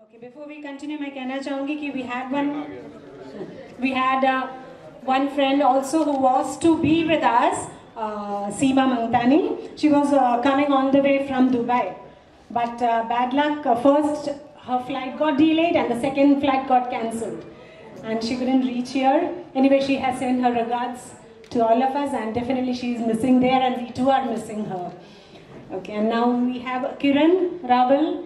Okay, before we continue, मैं कहना चाहूँगी कि we had one friend also who was to be with us, Seema Mangtani. She was coming on the way from Dubai, but bad luck. First, her flight got delayed, and the second flight got cancelled, and she couldn't reach here. Anyway, she has sent her regards to all of us, and definitely she is missing there, and we too are missing her. Okay, and now we have Kiran Raval,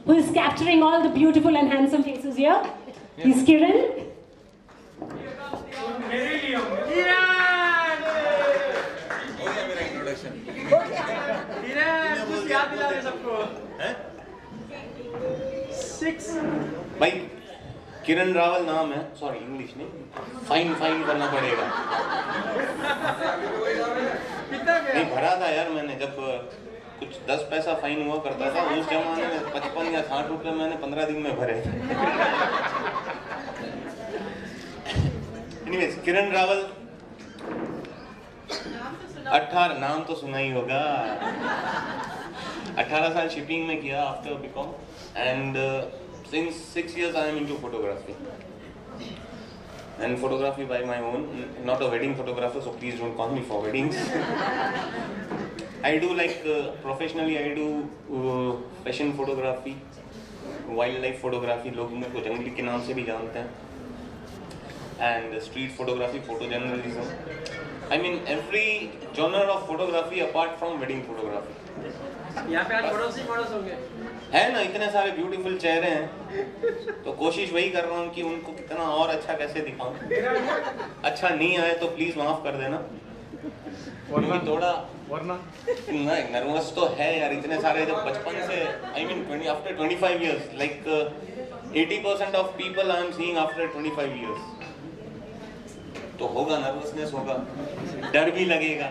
who is capturing all the beautiful and handsome faces here. He's Kiran. भाई किरण रावल नाम है, sorry English नहीं, fine करना पड़ेगा। नहीं भरा था यार मैंने, जब कुछ 10 पैसा फाइन हुआ करता था उस जमाने में, 55 या 60 रुपए मैंने 15 दिन में भरे थे। एनीवेज, किरण रावल 18, नाम तो सुना ही होगा। 18 साल शिपिंग में किया after BCom, and since 6 years I am into photography, and photography by my own, not a wedding photographer, so please don't call me for weddings. I do professionally I do fashion photography, wildlife photography, लोग मेरे को जंगली के नाम से भी जानते हैं, and street photography, photojournalism. I mean every genre of photography apart from wedding photography. यहाँ पे आज मॉडल्स होंगे है ना, इतने सारे ब्यूटीफुल चेहरे हैं, तो कोशिश वही कर रहा हूँ कि उनको कितना और अच्छा कैसे दिखाऊं। अच्छा नहीं आए तो प्लीज माफ कर देना, थोड़ा नर्वस तो है यार, इतने सारे जब बचपन से, I mean after 25 years, like 80% of people I am seeing after 25 years, तो होगा नर्वसनेस, होगा डर भी लगेगा।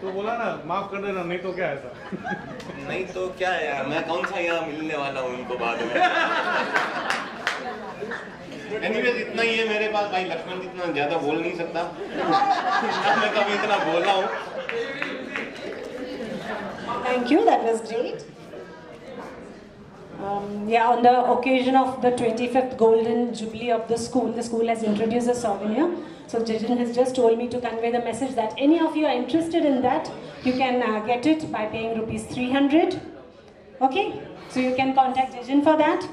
तो बोला ना माफ कर देना, नहीं तो क्या ऐसा नहीं तो क्या है यार, मैं कौन सा यहाँ मिलने वाला हूँ उनको बाद में। एनीवेज इतना ही है मेरे पास, भाई लक्ष्मण इतना ज्यादा बोल नहीं सकता, मैं कभी इतना बोला हूँ। Thank you, that was great. Yeah, on the occasion of the 25th Golden Jubilee of the school has introduced a souvenir. So Jajan has just told me to convey the message that any of you are interested in that, you can get it by paying rupees 300. Okay, so you can contact Jajan for that.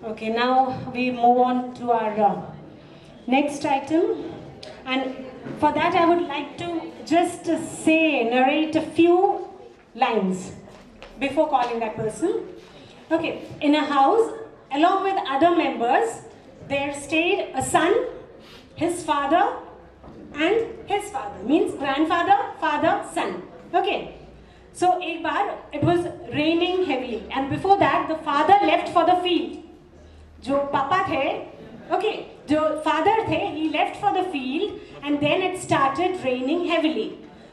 Okay, now we move on to our next item, and for that I would like to just narrate a few lines before calling that person. Okay, in a house, along with other members, there stayed a son, his father, and his father. Means grandfather, father, son. Okay. So, एक बार, it was raining heavily, and before that, the father left for the field. जो पापा थे, okay, जो father थे, he left for the field, and then it started raining heavily.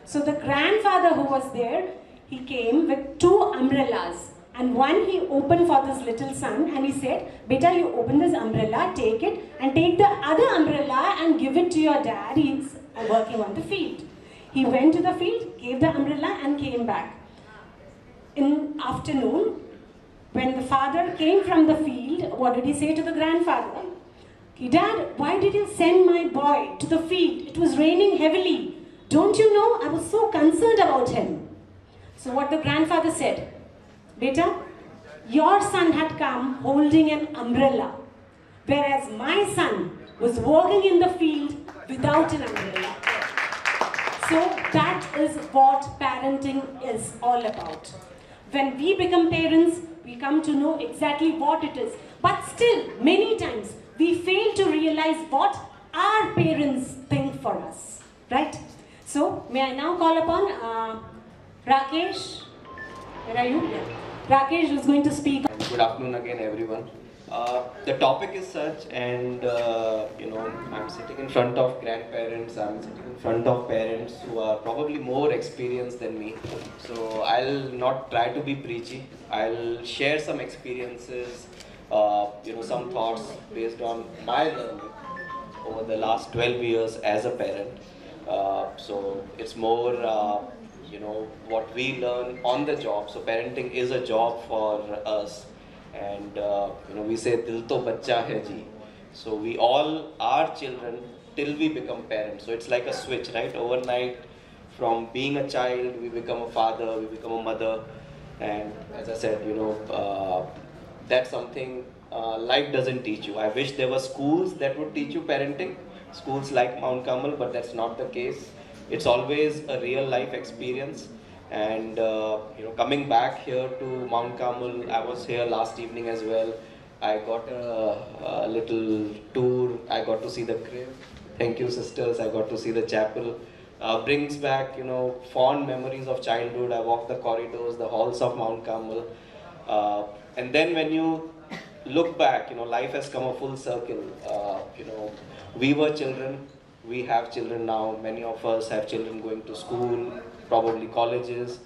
So, the grandfather who was there, he came with 2 umbrellas. And one he opened for this little son, and he said, "Beta, you open this umbrella, take it, and take the other umbrella and give it to your dad. He's working on the field." He went to the field, gave the umbrella, and came back. In afternoon, when the father came from the field, what did he say to the grandfather? "Dad, why did you send my boy to the field? It was raining heavily. Don't you know, I was so concerned about him." So what the grandfather said, "Beta, your son had come holding an umbrella, whereas my son was working in the field without an umbrella." So that is what parenting is all about. When we become parents, we come to know exactly what it is. But still, many times, we fail to realize what our parents think for us, right? So, may I now call upon Rakesh? Where are you? Rakesh is going to speak. Good afternoon again, everyone. The topic is such, and I'm sitting in front of grandparents, I'm sitting in front of parents who are probably more experienced than me. So I'll not try to be preachy. I'll share some experiences, some thoughts based on my learning over the last 12 years as a parent. So it's more what we learn on the job. So parenting is a job for us, and we say dil to bachcha hai ji. So we all are children till we become parents. So it's like a switch, right? Overnight, from being a child, we become a father, we become a mother, and as I said, that's something life doesn't teach you. I wish there were schools that would teach you parenting, schools like Mount Carmel, but that's not the case. It's always a real life experience. And coming back here to Mount Carmel, I was here last evening as well. I got a little tour. I got to see the crib. Thank you, sisters. I got to see the chapel. Brings back, fond memories of childhood. I walked the corridors, the halls of Mount Carmel. And then when you look back, life has come a full circle. We were children. We have children now. Many of us have children going to school, probably colleges.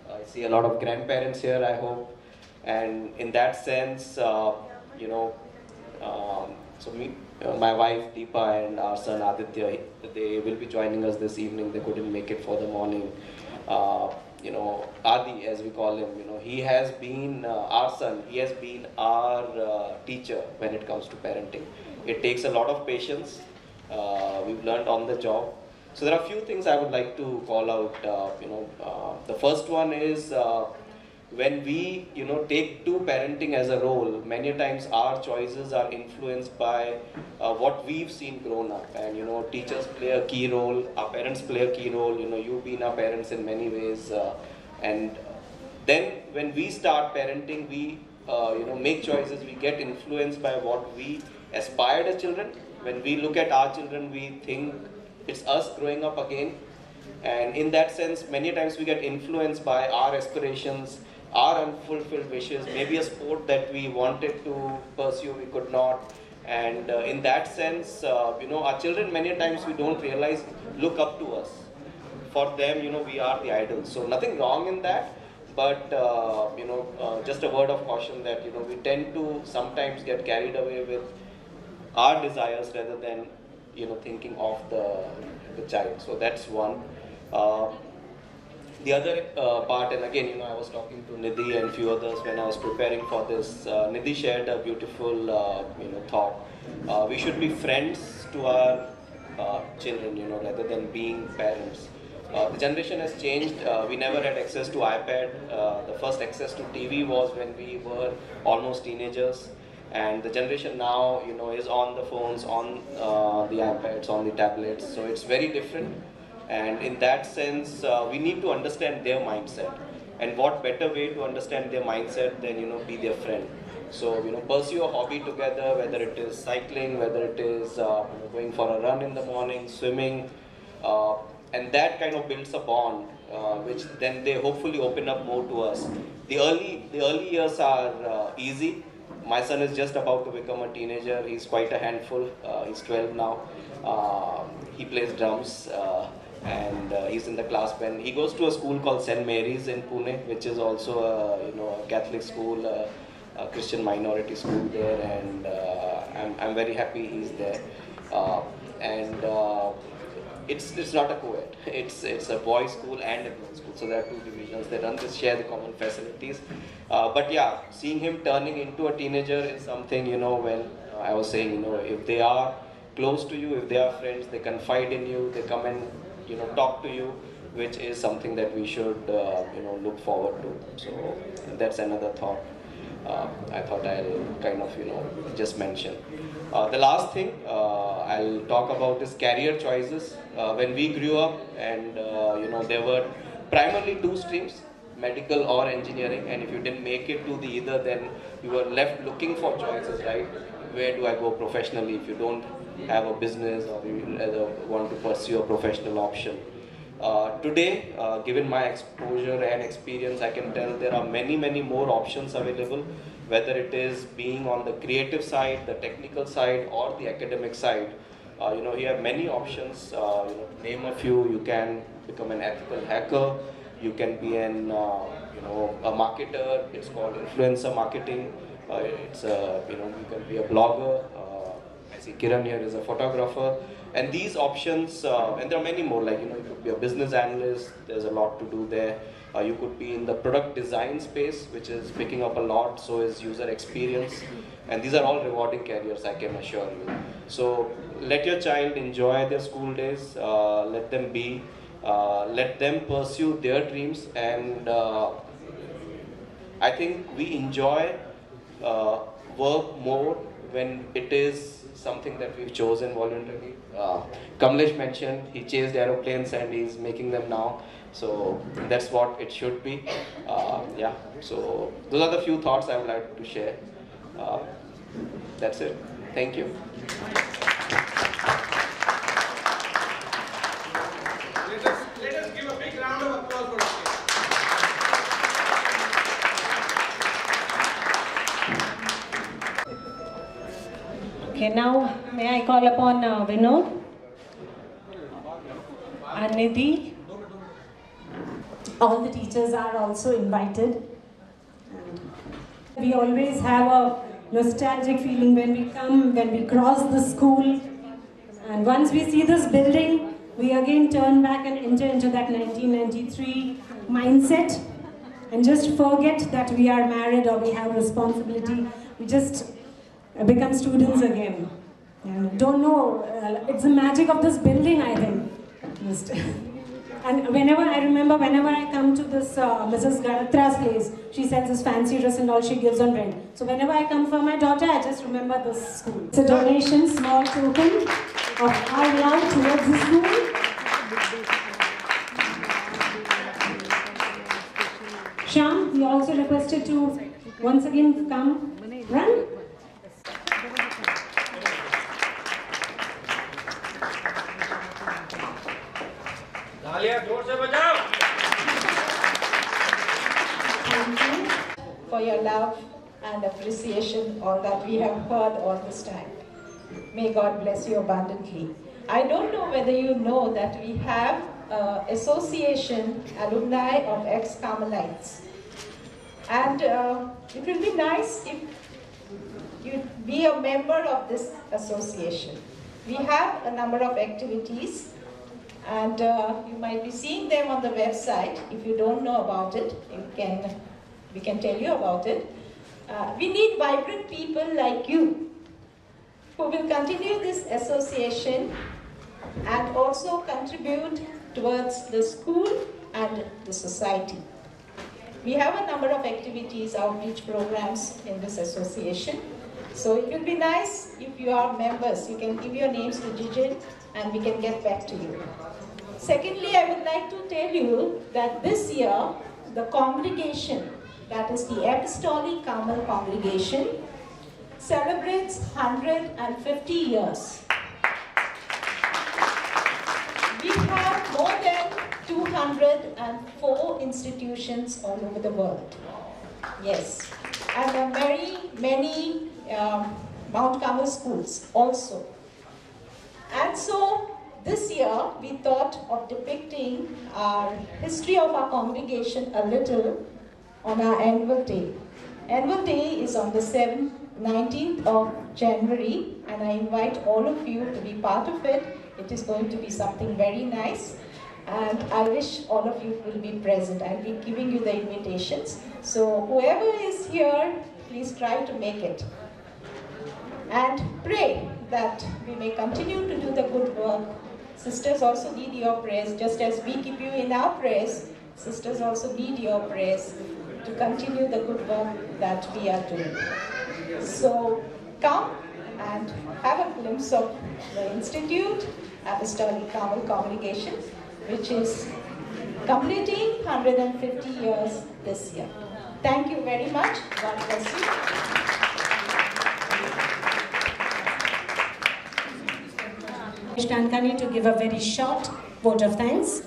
I see a lot of grandparents here, I hope. And in that sense, so my wife Deepa and our son Aditya, they will be joining us this evening. They couldn't make it for the morning. Adi, as we call him, he has been our son. He has been our teacher when it comes to parenting. It takes a lot of patience. We've learned on the job. So there are a few things I would like to call out. The first one is when we take to parenting as a role, many times our choices are influenced by what we've seen grown up. And teachers play a key role, our parents play a key role. You've been our parents in many ways. And then when we start parenting, we make choices. We get influenced by what we aspire as children. When we look at our children, we think it's us growing up again. And in that sense, many times we get influenced by our aspirations, our unfulfilled wishes, maybe a sport that we wanted to pursue, we could not. And in that sense, our children, many times we don't realize, look up to us. For them, we are the idols. So nothing wrong in that. But, just a word of caution that, we tend to sometimes get carried away with our desires rather than thinking of the child. So that's one. The other part, and again, I was talking to Nidhi and few others when I was preparing for this. Nidhi shared a beautiful thought. We should be friends to our children, rather than being parents. The generation has changed. We never had access to iPad. The first access to TV was when we were almost teenagers. And the generation now, is on the phones, on the iPads, on the tablets. So it's very different. And in that sense, we need to understand their mindset. And what better way to understand their mindset than, be their friend. So, pursue a hobby together, whether it is cycling, whether it is going for a run in the morning, swimming. And that kind of builds a bond, which then they hopefully open up more to us. The early years are easy. My son is just about to become a teenager. He's quite a handful. He's 12 now. He plays drums and he's in the class band. He goes to a school called St. Mary's in Pune, which is also a Catholic school, a Christian minority school there. And I'm very happy he's there. It's not a co-ed. It's a boys' school and a girls' school. So there are two divisions. They don't just share the common facilities. But yeah, seeing him turning into a teenager is something, when I was saying, if they are close to you, if they are friends, they confide in you, they come and, talk to you, which is something that we should, look forward to. So that's another thought. I thought I'll kind of, just mention. The last thing I'll talk about is career choices. When we grew up and, there were primarily two streams, medical or engineering, and if you didn't make it to the either, then you were left looking for choices, right? Where do I go professionally if you don't have a business or you want to pursue a professional option? Today, given my exposure and experience, I can tell there are many, many more options available, whether it is being on the creative side, the technical side, or the academic side. You have many options. Name a few. You can become an ethical hacker. You can be an, a marketer. It's called influencer marketing. You can be a blogger. see Kiran here is a photographer, and these options, and there are many more, like, you know, you could be a business analyst, there's a lot to do there. You could be in the product design space, which is picking up a lot, so is user experience. And these are all rewarding careers, I can assure you. So let your child enjoy their school days, let them be, let them pursue their dreams, and I think we enjoy work more when it is something that we've chosen voluntarily. Kamlesh mentioned he chased aeroplanes and he's making them now. So that's what it should be. Yeah, so those are the few thoughts I would like to share. That's it. Thank you. Let us give a big round of applause for Rakesh. Okay, now may I call upon Vinod and Nidhi. All the teachers are also invited. We always have a nostalgic feeling when we come, when we cross the school. And once we see this building, we again turn back and enter into that 1993 mindset and just forget that we are married or we have responsibility. We just become students again. And don't know, it's the magic of this building, I think. And whenever I come to this Mrs. Ganatra's place, she sells this fancy dress and all, she gives on rent. So whenever I come for my daughter, I just remember this school. It's a donation, small token of our love towards the school. Shyam, you also requested to once again come run. Thank you for your love and appreciation, all that we have heard all this time. May God bless you abundantly. I don't know whether you know that we have association alumni of ex-Carmelites. And it will be nice if you be a member of this association. We have a number of activities, and you might be seeing them on the website. If you don't know about it, we can tell you about it. We need vibrant people like you who will continue this association and also contribute towards the school and the society. We have a number of activities, outreach programs in this association. So it will be nice if you are members. You can give your names to Jijit and we can get back to you. Secondly, I would like to tell you that this year, the congregation, that is the Apostolic Carmel congregation, celebrates 150 years. We have more than 204 institutions all over the world. Yes, and many Mount Carmel schools also. And so this year we thought of depicting our history of our congregation a little on our annual day. Annual day is on the 19th of January, and I invite all of you to be part of it. It is going to be something very nice, and I wish all of you will be present. I'll be giving you the invitations. So whoever is here, please try to make it. And pray that we may continue to do the good work. Sisters also need your prayers, just as we keep you in our prayers. Sisters also need your prayers to continue the good work that we are doing. So come and have a glimpse of the Institute Apostolic Carmel congregation, which is completing 150 years this year. Thank you very much. God bless you. Kankani to give a very short vote of thanks.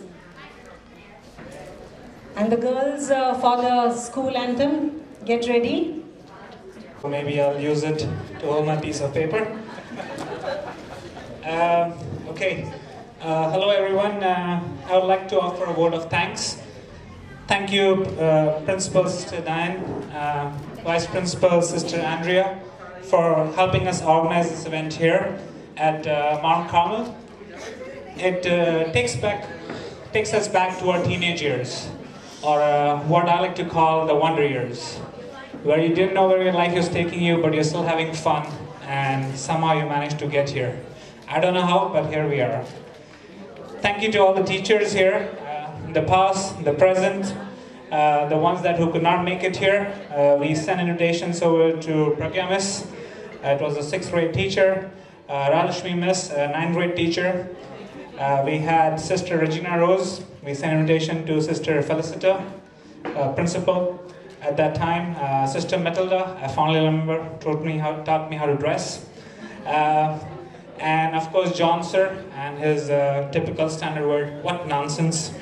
And the girls for the school anthem, get ready. Maybe I'll use it to hold my piece of paper. Okay. Hello everyone. I would like to offer a word of thanks. Thank you, Principal Sister Diane, Vice Principal Sister Andrea, for helping us organize this event here at Mount Carmel. It takes us back to our teenage years, or what I like to call the wonder years, where you didn't know where your life was taking you, but you're still having fun, and somehow you managed to get here. I don't know how, but here we are. Thank you to all the teachers here, the past, the present, the ones who could not make it here. We sent invitations over to Pragya Miss. It was a 6th grade teacher. Ralashmi Miss, a 9th grade teacher. We had Sister Regina Rose. We sent invitation to Sister Felicita, principal at that time. Sister Matilda, I fondly remember, taught me how to dress. And of course John Sir and his typical standard word, what nonsense.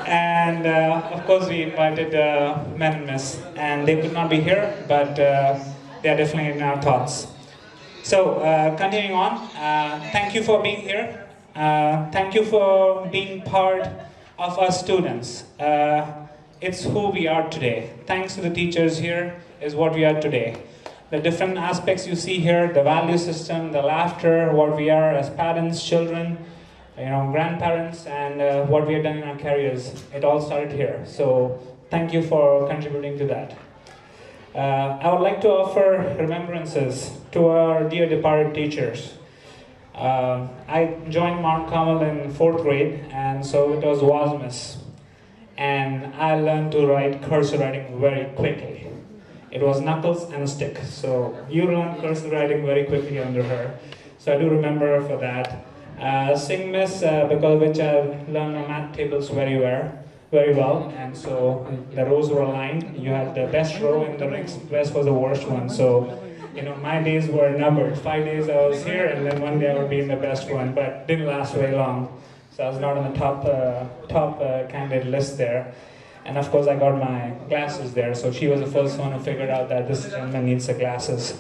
And of course we invited Men and Miss, and they could not be here, but they are definitely in our thoughts. So continuing on, thank you for being here. Thank you for being part of us students. It's who we are today. Thanks to the teachers here is what we are today. The different aspects you see here, the value system, the laughter, what we are as parents, children, grandparents, and what we have done in our careers. It all started here. So thank you for contributing to that. I would like to offer remembrances to our dear departed teachers. I joined Mount Carmel in 4th grade, and so it was Miss. And I learned to write cursive writing very quickly. It was knuckles and a stick. So you learned cursive writing very quickly under her. So I do remember her for that. Sing Miss, because of which I learned the math tables very well. And so the rows were aligned. You had the best row in the ranks, best was the worst one. So my days were numbered. 5 days I was here, and then one day I would be in the best one, but it didn't last very long. So I was not on the top candidate list there. And of course I got my glasses there, so she was the first one who figured out that this gentleman needs the glasses.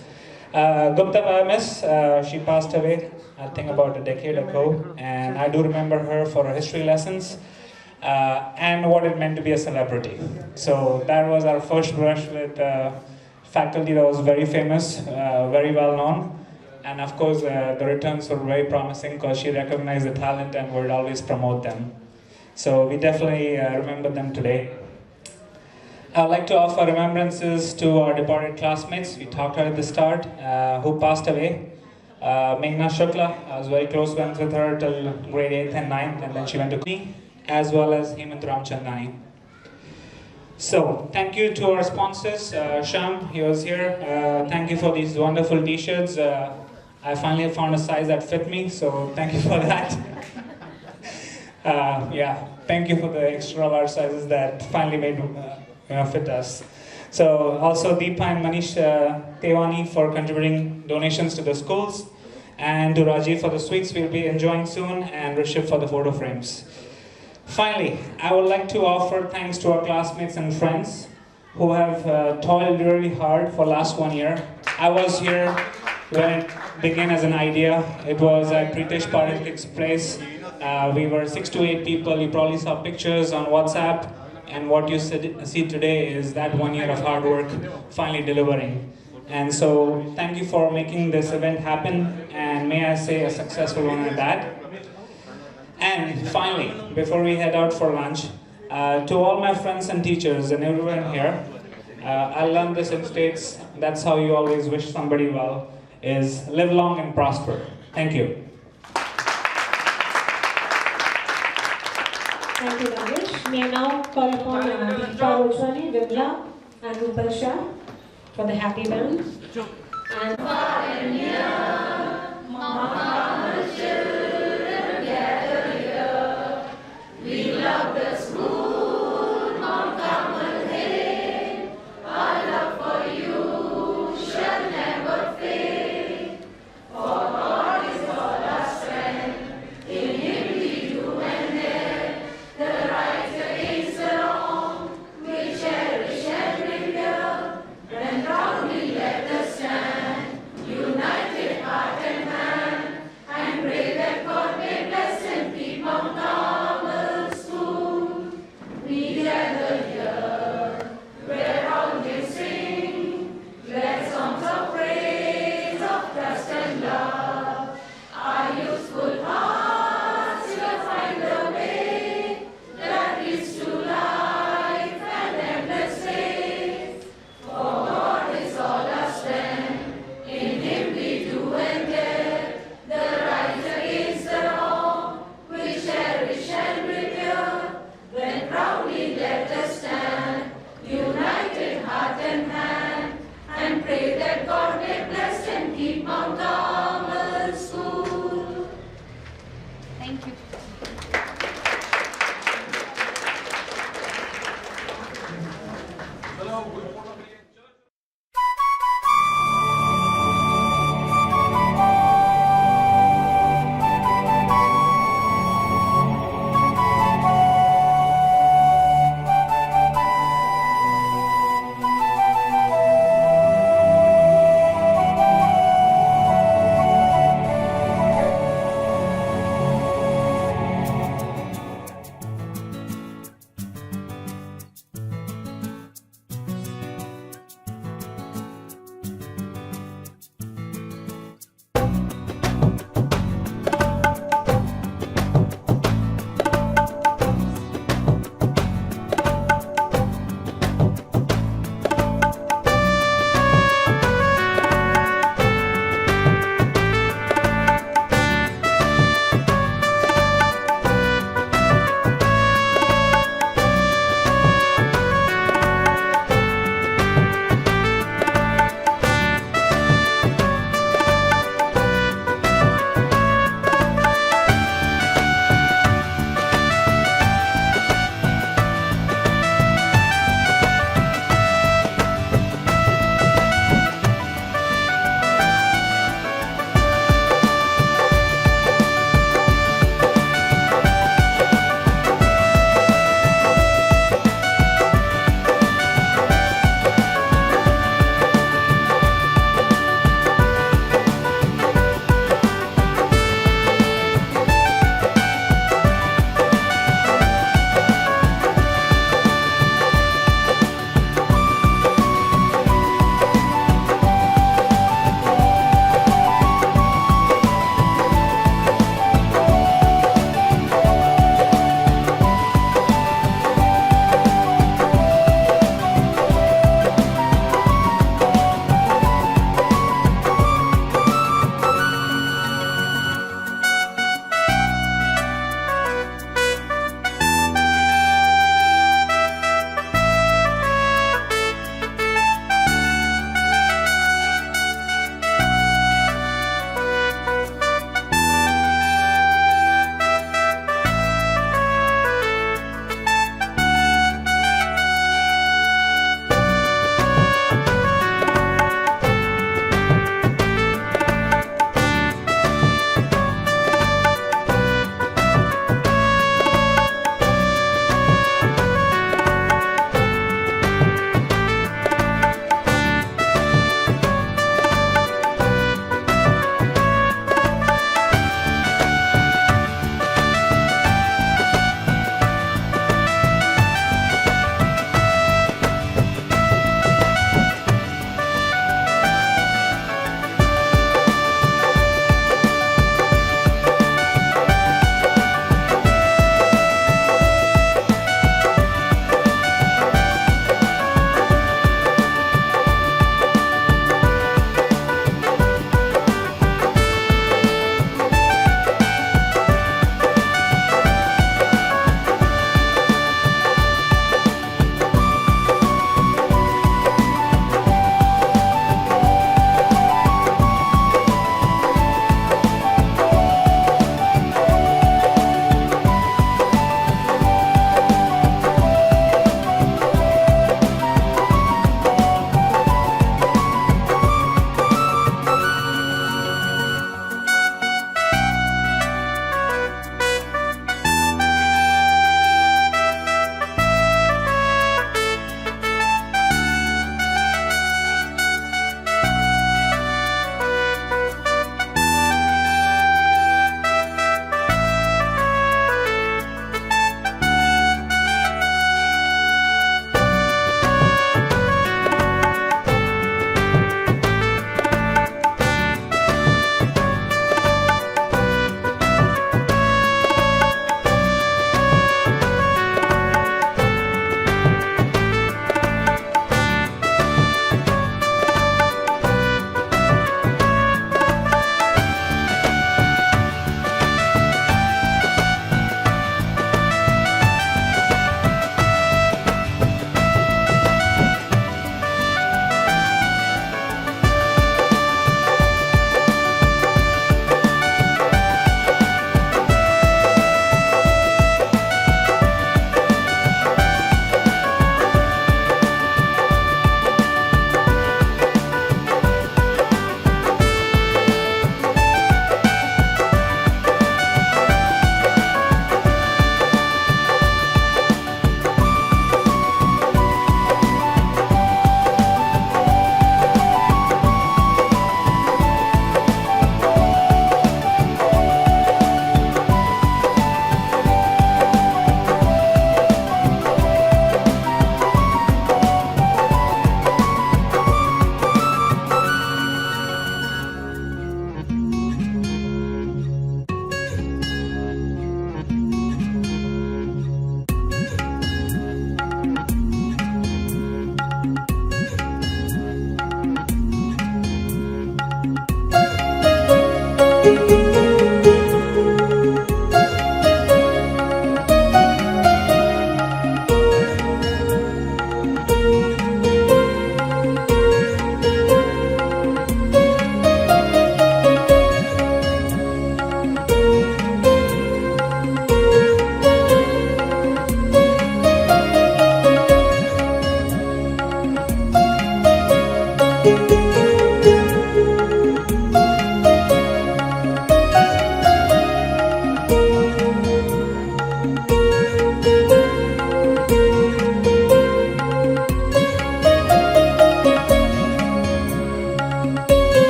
Gupta Miss, she passed away, I think about a decade ago, and I do remember her for her history lessons and what it meant to be a celebrity. So that was our first brush with faculty that was very famous, very well known. And of course, the returns were very promising because she recognized the talent and would always promote them. So we definitely remember them today. I'd like to offer remembrances to our departed classmates. We talked about at the start, who passed away. Meghna Shukla, I was very close friends with her till grade 8th and 9th, and then she went to me, as well as Hemant Ramchandani. So, thank you to our sponsors. Sham, he was here. Thank you for these wonderful t-shirts. I finally found a size that fit me, so thank you for that. Yeah, thank you for the extra large sizes that finally made fit us. So also Deepa and Manish Tewani for contributing donations to the schools, and to Rajiv for the sweets we'll be enjoying soon, and Rishabh for the photo frames. Finally, I would like to offer thanks to our classmates and friends who have toiled really hard for last 1 year. I was here when it began as an idea. It was at Pritesh Parek's place. We were 6 to 8 people. You probably saw pictures on WhatsApp, and what you see today is that 1 year of hard work finally delivering. And so thank you for making this event happen, and may I say a successful one at that. And finally, before we head out for lunch, to all my friends and teachers and everyone here, I learned this in States. That's how you always wish somebody well, is live long and prosper. Thank you. Thank you, Rajesh. May I now call upon Deepa Rochwani, Vimla, and Rupal Shah for the happy band. And we love the school, Mount Carmel Hill. Our love for you shall never fade. For God is all our strength, in Him we do endure. The right against the wrong, we cherish every year. When proudly let us stand, united heart and hand.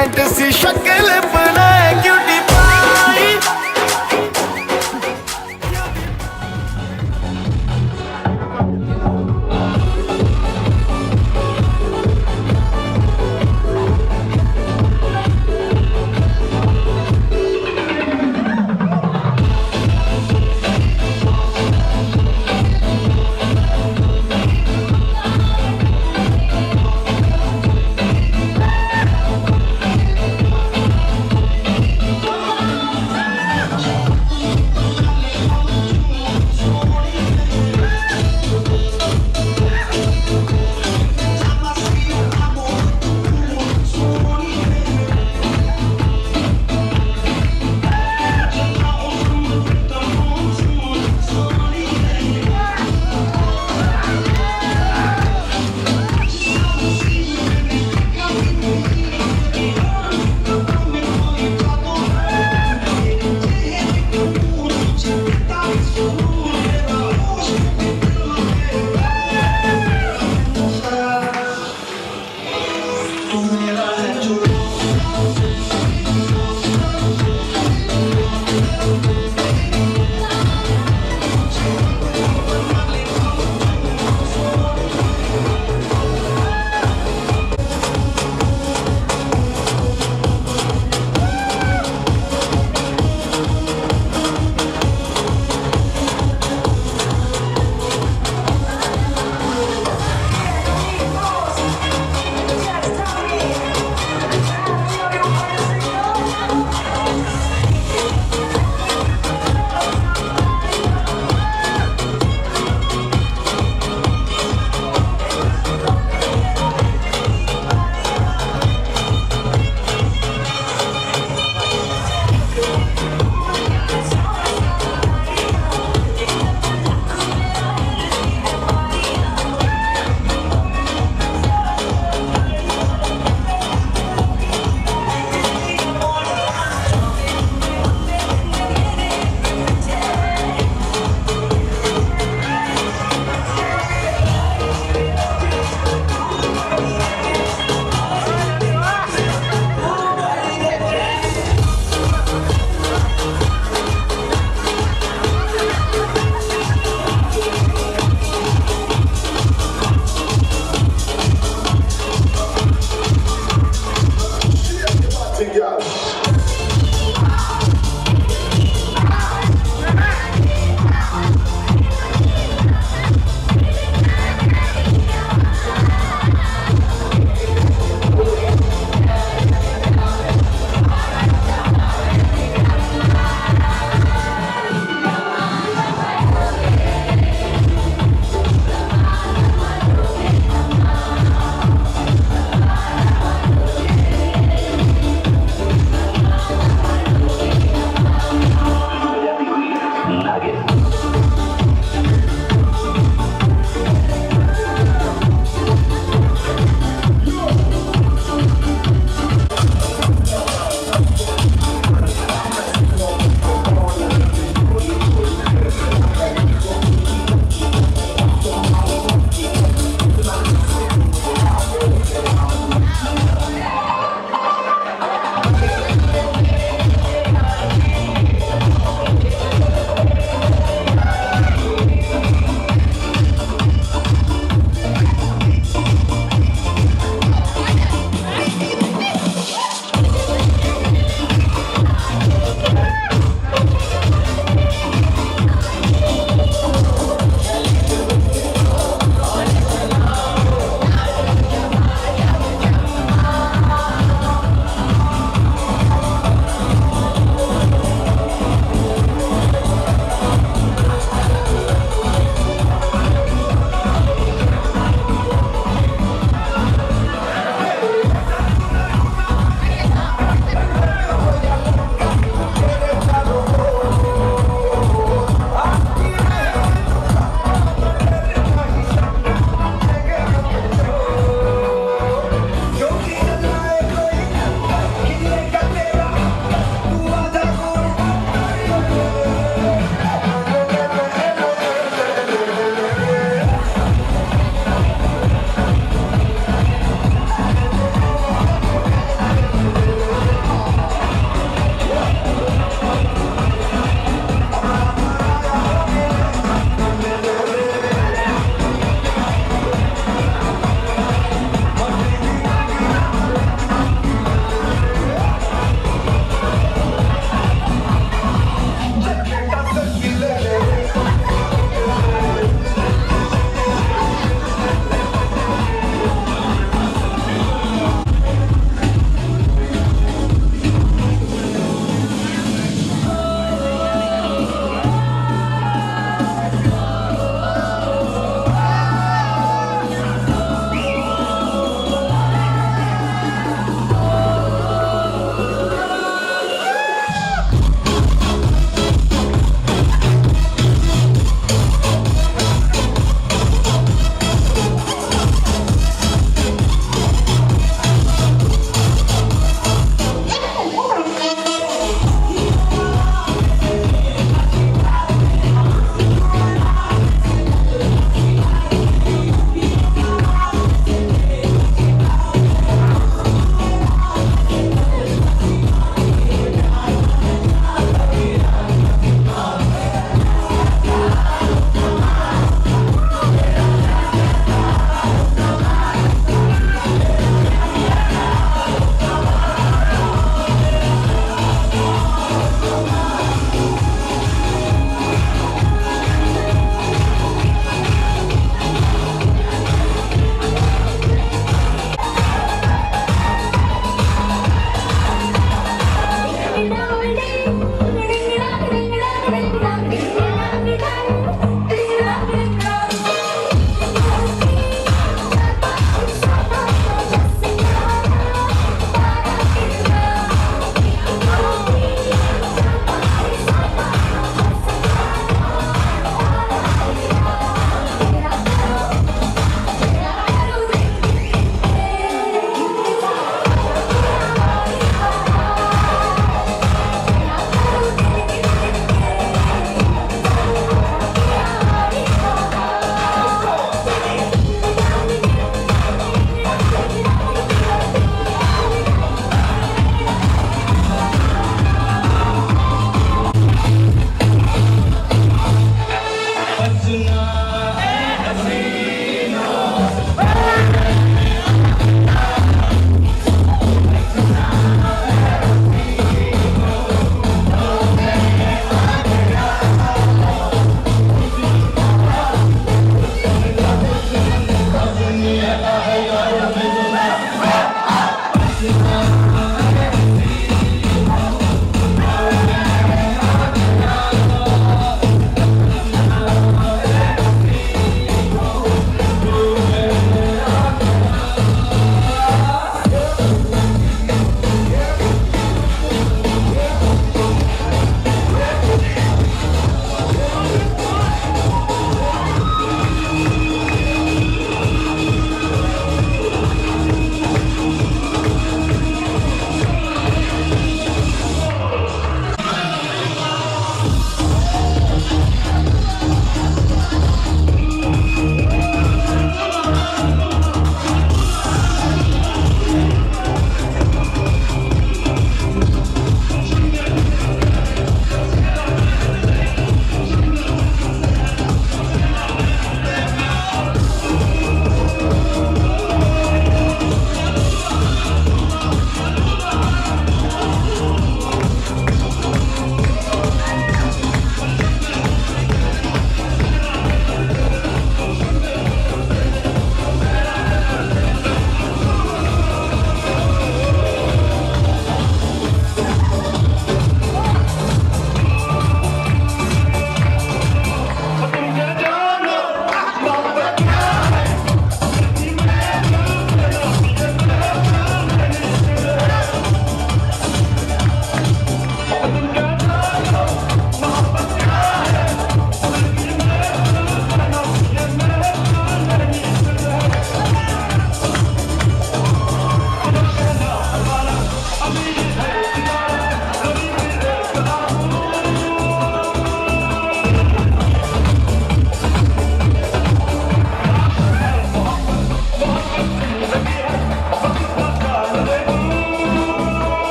Different सी शक्ल बनाए cutie pie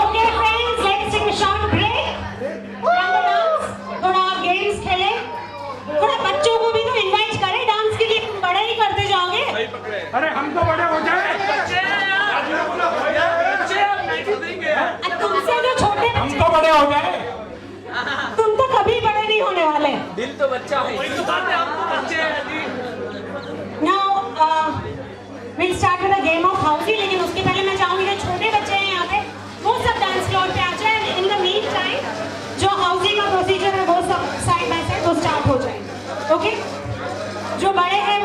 Okay friends, let's take a short break from the dance. थोड़ा आप games खेलें, थोड़ा बच्चों को भी तो इनवाइट करें डांस के लिए, बड़े ही करते जाओगे। अरे हम तो बड़े हो जाए तुमसे जो छोटे हम तो बड़े हो जाए तुम तो कभी बड़े नहीं होने वाले। दिल तो बच्चा है। वही तो बात है, हम तो बच्चे हैं जी। Now we'll start with a game of housey, लेकिन उसके पहले मैं चाहूंगी जो छोटे बच्चे हैं यहाँ पे वो सब डांस फ्लोर पे आ जाए। इन द मीन टाइम जो हाउसी का प्रोसीजर है वो सब साइड बाय साइड वो स्टार्ट हो जाए। ओके, जो बड़े हैं